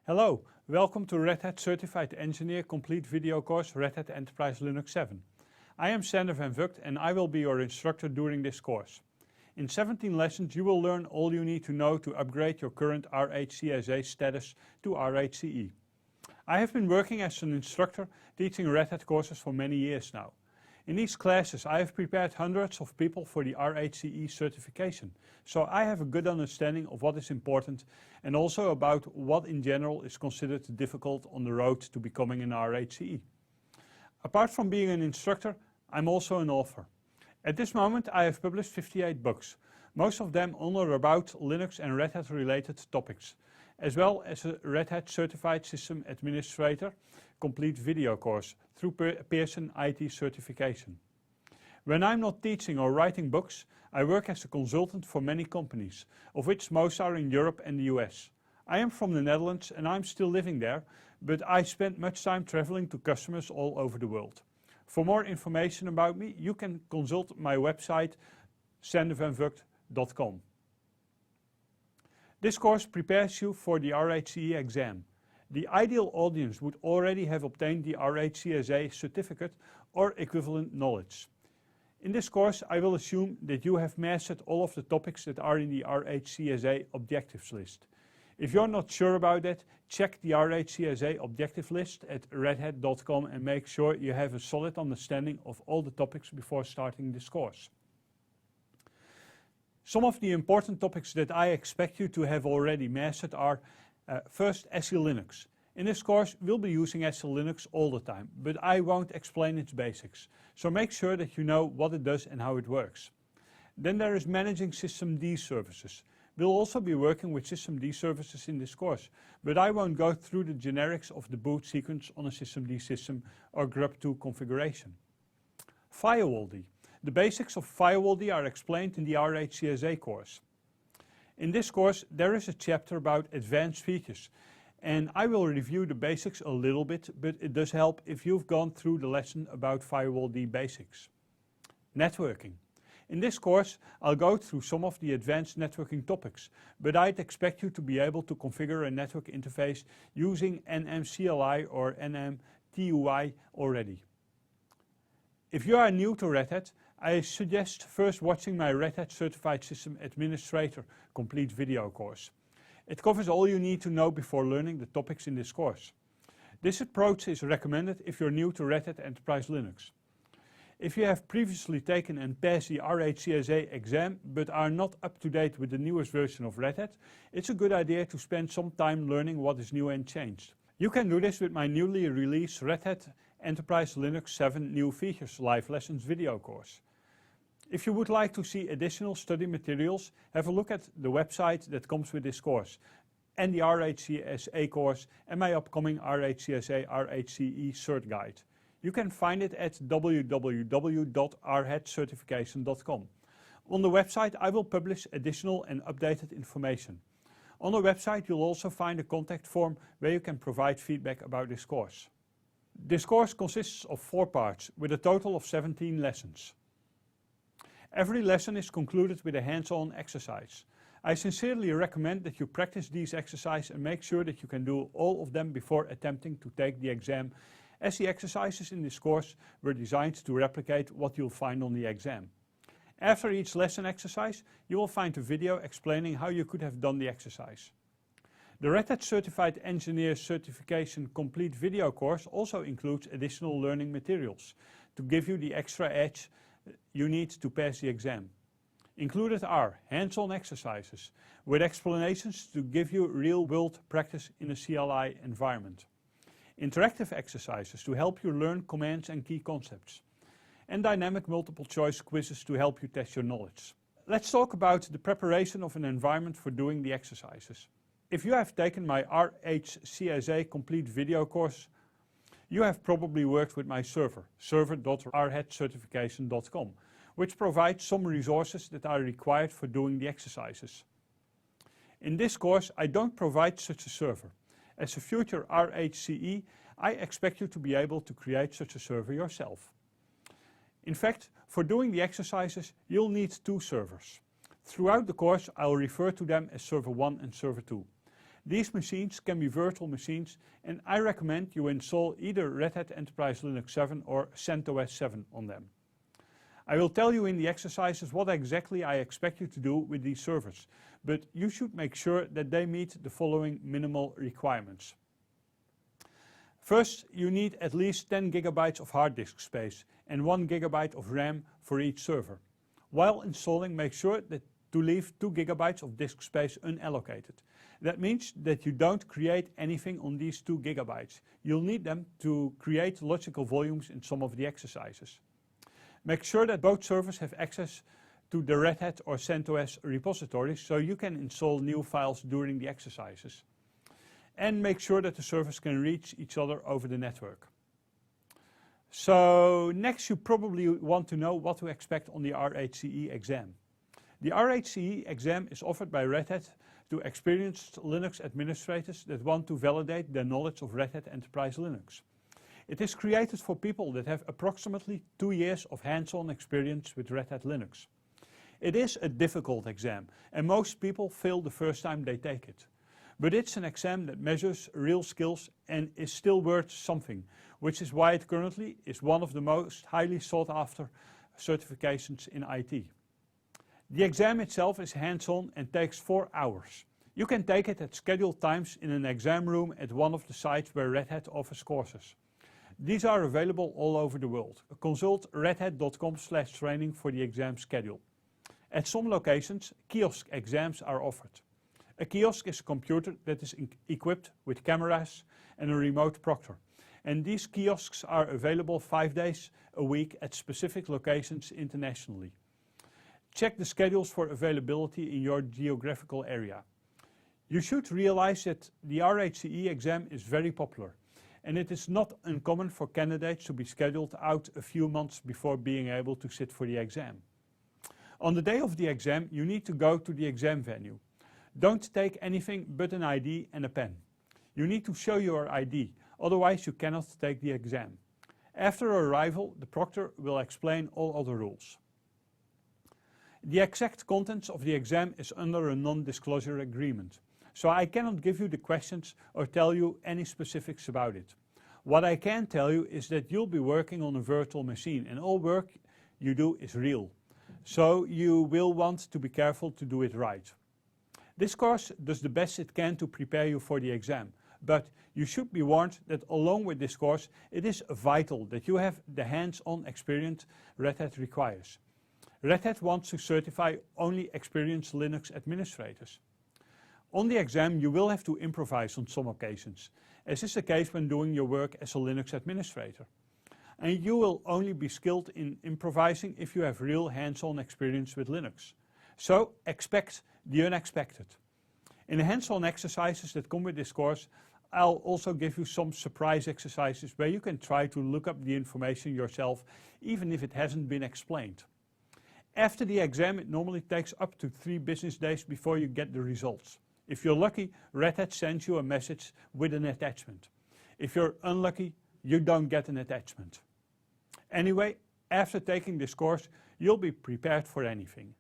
Hello, welcome to Red Hat Certified Engineer Complete Video Course Red Hat Enterprise Linux 7. I am Sander van Vugt and I will be your instructor during this course. In 17 lessons you will learn all you need to know to upgrade your current RHCSA status to RHCE. I have been working as an instructor teaching Red Hat courses for many years now. In these classes I have prepared hundreds of people for the RHCE certification, so I have a good understanding of what is important and also about what in general is considered difficult on the road to becoming an RHCE. Apart from being an instructor, I'm also an author. At this moment I have published 58 books, most of them on or about Linux and Red Hat related topics, as well as a Red Hat Certified System Administrator Complete Video course through Pearson IT certification. When I'm not teaching or writing books, I work as a consultant for many companies, of which most are in Europe and the US. I am from the Netherlands and I'm still living there, but I spend much time traveling to customers all over the world. For more information about me, you can consult my website sandervanvugt.com. This course prepares you for the RHCE exam. The ideal audience would already have obtained the RHCSA certificate or equivalent knowledge. In this course I will assume that you have mastered all of the topics that are in the RHCSA objectives list. If you're not sure about that, check the RHCSA objective list at redhat.com and make sure you have a solid understanding of all the topics before starting this course. Some of the important topics that I expect you to have already mastered are first, SE-Linux. In this course we'll be using SE-Linux all the time, but I won't explain its basics, so make sure that you know what it does and how it works. Then there is managing systemd services. We'll also be working with systemd services in this course, but I won't go through the generics of the boot sequence on a systemd system or grub2 configuration. Firewalld. The basics of Firewalld are explained in the RHCSA course. In this course there is a chapter about advanced features, and I will review the basics a little bit, but it does help if you've gone through the lesson about Firewalld basics. Networking. In this course I'll go through some of the advanced networking topics, but I'd expect you to be able to configure a network interface using NMCLI or NMTUI already. If you are new to Red Hat, I suggest first watching my Red Hat Certified System Administrator Complete Video course. It covers all you need to know before learning the topics in this course. This approach is recommended if you're new to Red Hat Enterprise Linux. If you have previously taken and passed the RHCSA exam but are not up to date with the newest version of Red Hat, it's a good idea to spend some time learning what is new and changed. You can do this with my newly released Red Hat Enterprise Linux 7 New Features Live Lessons video course. If you would like to see additional study materials, have a look at the website that comes with this course, and the RHCSA course and my upcoming RHCSA RHCE Cert Guide. You can find it at www.rhatcertification.com. On the website I will publish additional and updated information. On the website you'll also find a contact form where you can provide feedback about this course. This course consists of 4 parts with a total of 17 lessons. Every lesson is concluded with a hands-on exercise. I sincerely recommend that you practice these exercises and make sure that you can do all of them before attempting to take the exam, as the exercises in this course were designed to replicate what you'll find on the exam. After each lesson exercise, you will find a video explaining how you could have done the exercise. The Red Hat Certified Engineer Certification Complete Video course also includes additional learning materials to give you the extra edge you need to pass the exam. Included are hands-on exercises with explanations to give you real-world practice in a CLI environment, interactive exercises to help you learn commands and key concepts, and dynamic multiple-choice quizzes to help you test your knowledge. Let's talk about the preparation of an environment for doing the exercises. If you have taken my RHCSA Complete Video course, you have probably worked with my server, server.rhatcertification.com, which provides some resources that are required for doing the exercises. In this course I don't provide such a server. As a future RHCE, I expect you to be able to create such a server yourself. In fact, for doing the exercises you'll need 2 servers. Throughout the course I'll refer to them as server 1 and server 2. These machines can be virtual machines, and I recommend you install either Red Hat Enterprise Linux 7 or CentOS 7 on them. I will tell you in the exercises what exactly I expect you to do with these servers, but you should make sure that they meet the following minimal requirements. First, you need at least 10 gigabytes of hard disk space and 1 gigabyte of RAM for each server. While installing, make sure to leave 2 gigabytes of disk space unallocated. That means that you don't create anything on these 2 gigabytes. You'll need them to create logical volumes in some of the exercises. Make sure that both servers have access to the Red Hat or CentOS repositories so you can install new files during the exercises. And make sure that the servers can reach each other over the network. So next you probably want to know what to expect on the RHCE exam. The RHCE exam is offered by Red Hat to experienced Linux administrators that want to validate their knowledge of Red Hat Enterprise Linux. It is created for people that have approximately 2 years of hands-on experience with Red Hat Linux. It is a difficult exam, and most people fail the first time they take it. But it's an exam that measures real skills and is still worth something, which is why it currently is one of the most highly sought after certifications in IT. The exam itself is hands-on and takes 4 hours. You can take it at scheduled times in an exam room at one of the sites where Red Hat offers courses. These are available all over the world. Consult redhat.com/training for the exam schedule. At some locations, kiosk exams are offered. A kiosk is a computer that is equipped with cameras and a remote proctor. And these kiosks are available 5 days a week at specific locations internationally. Check the schedules for availability in your geographical area. You should realize that the RHCE exam is very popular, and it is not uncommon for candidates to be scheduled out a few months before being able to sit for the exam. On the day of the exam, you need to go to the exam venue. Don't take anything but an ID and a pen. You need to show your ID, otherwise you cannot take the exam. After arrival, the proctor will explain all other rules. The exact contents of the exam is under a non-disclosure agreement, so I cannot give you the questions or tell you any specifics about it. What I can tell you is that you'll be working on a virtual machine and all work you do is real. So you will want to be careful to do it right. This course does the best it can to prepare you for the exam, but you should be warned that along with this course, it is vital that you have the hands-on experience Red Hat requires. Red Hat wants to certify only experienced Linux administrators. On the exam, you will have to improvise on some occasions, as is the case when doing your work as a Linux administrator. And you will only be skilled in improvising if you have real hands-on experience with Linux. So expect the unexpected. In the hands-on exercises that come with this course, I'll also give you some surprise exercises where you can try to look up the information yourself, even if it hasn't been explained. After the exam, it normally takes up to 3 business days before you get the results. If you're lucky, Red Hat sends you a message with an attachment. If you're unlucky, you don't get an attachment. Anyway, after taking this course, you'll be prepared for anything.